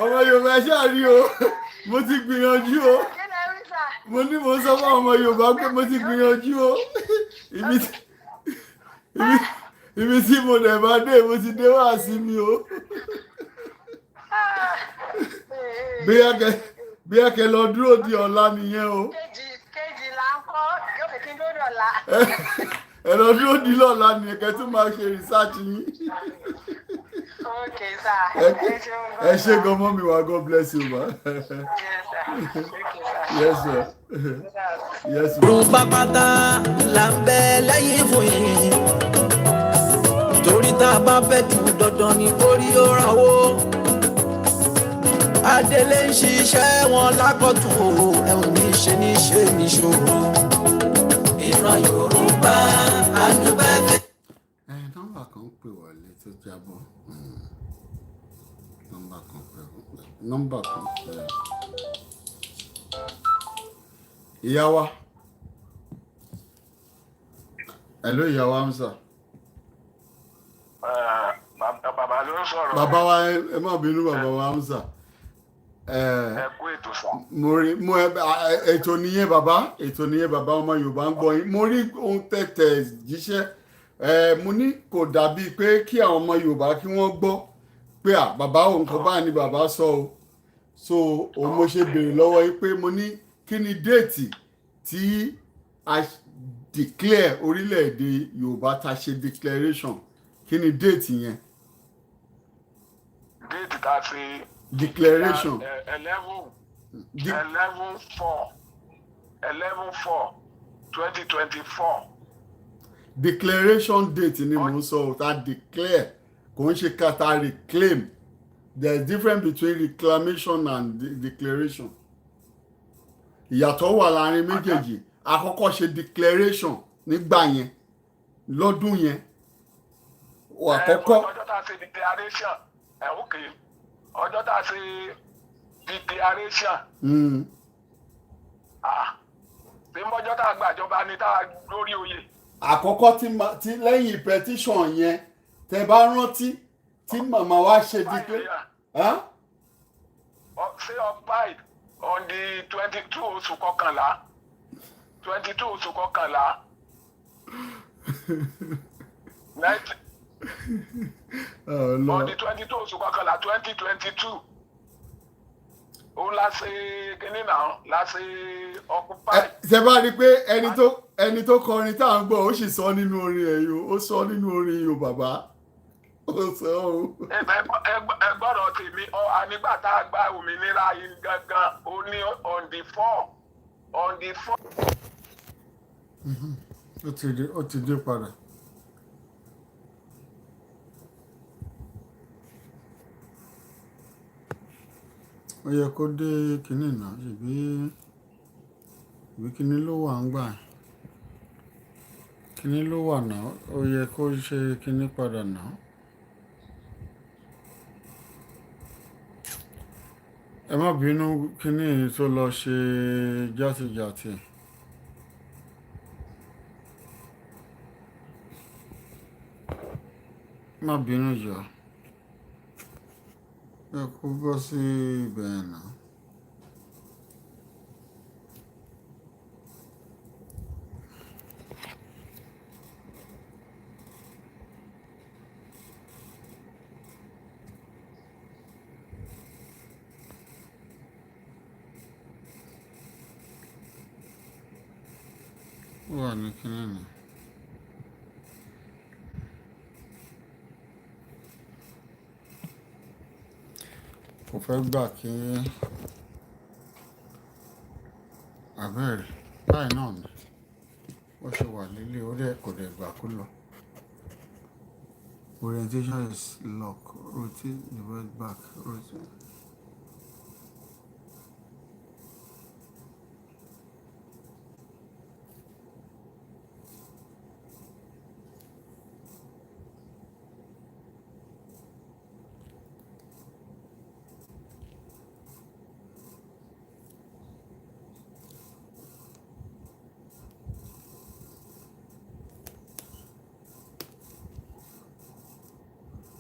ọmọ Yorùbá ṣáàrí o mo ti gbìyànjú o mo ní mo sọ fún ọmọ Yorùbá pé mo ti gbìyànjú o ibi tí mo dẹ̀ bá dé mo ti dé wá sí mi o bí akẹ́ lọ dúró di ọ̀la nìyẹn o kejì là ń kọ́ yóò fi kí lórí ọ̀la. ẹ lọ dúró di lọ́la nìyẹn kẹ́ tún máa ṣe rìsáàtì yín. Okay, sir. Ẹ ṣé gan mọ́ mi wá, God bless you ma. Yes sir. Yes sir. Yorùbá pátá là ń bẹ lẹ́yìn fún yìí torí tá a bá fẹ́ jù dandan ní orí ó ràn wó adélé ń ṣiṣẹ́ wọn lákọ̀tún o ẹ ò ní ṣe níṣòro ìran Yorùbá àdúgbò. Nọ́mbà kan pè wọlé tó jábọ́. Nọ́mbà kan pè. Ìyá wa. Hello ìyá wa Hamza. Bàbá ló ń sọ̀rọ̀. Bàbá wa ẹ má bínú bàbá wa Hamza. Ẹ kú ètò sọ. Mo ètò nìyẹn bàbá ọmọ Yorùbá ń gbọ́ yín. Mo rí ohun tẹ̀tẹ̀ jíṣẹ́. Mo ní kò dàbí pé kí àwọn ọmọ Yorùbá kí wọ́n gbọ́ pé bàbá òun kan báyìí ni bàbá sọ o. So òun mo ṣe béèrè lọ́wọ́ yín pé mo ní kí ni déètì tí a declare orílẹ̀-èdè Yorùbá ta ṣe declaration kí ni déètì yẹn. Déètì tá a ṣe. Declaration. 11/4/2024. Declaration date ni mo ń sọ ta declare kò ń ṣe ká ta reclaim. There is difference between reclamation and declaration. Ìyàtọ̀ wà láàrin méjèèjì. Àkọ́kọ́ ṣe declaration nígbà yẹn lọ́dún yẹn. Àkọ́kọ́. Ọjọ́ tá a ṣe declaration okay. Ọjọ́ tá a ṣe declaration. Bí mọ́jọ́ tá a gbàjọba ni tá a lórí oyè. Àkọ́kọ́ tí lẹ́yìn petition yẹn tẹ́ bá rántí tí màmá wa ṣe declaration. Say occupied on the 22 oṣù kọkànlá. 22 oṣù kọkànlá. On the 22 oṣù kọkànlá 2022. Òun la ṣe kíní náà la ṣe occupied. Ṣé bá rí i pé ẹni tó kọrin tá à ń gbọ́ ó sì sọ nínú orin ẹ̀ yìí ó sọ nínú orin yìí bàbá ó sọ o. Ẹ gbọ́dọ̀ tèmi nígbà tá a gba òmìnira yìí gangan ó ní on the 4. Ó ti dé padà. Ó yẹ kó dé kínní náà ìbí kínní ló wà ń gbà kínní ló wà náà ó yẹ kó ṣe kínní padà náà. Ẹ má bínú kínní tó lọ ṣe játijàti. Má bínú jọ. Ẹ kó bọ́ sí ibẹ̀ náà. Wà ní kíní ni. Kò fẹ́ gbà kí abẹ́rẹ́ báyìí náà ni ó ṣe wà nílé ó dẹ̀ kò dẹ̀ gbà kó lọ. Orientation is lock. Rotate the word back. Rotate.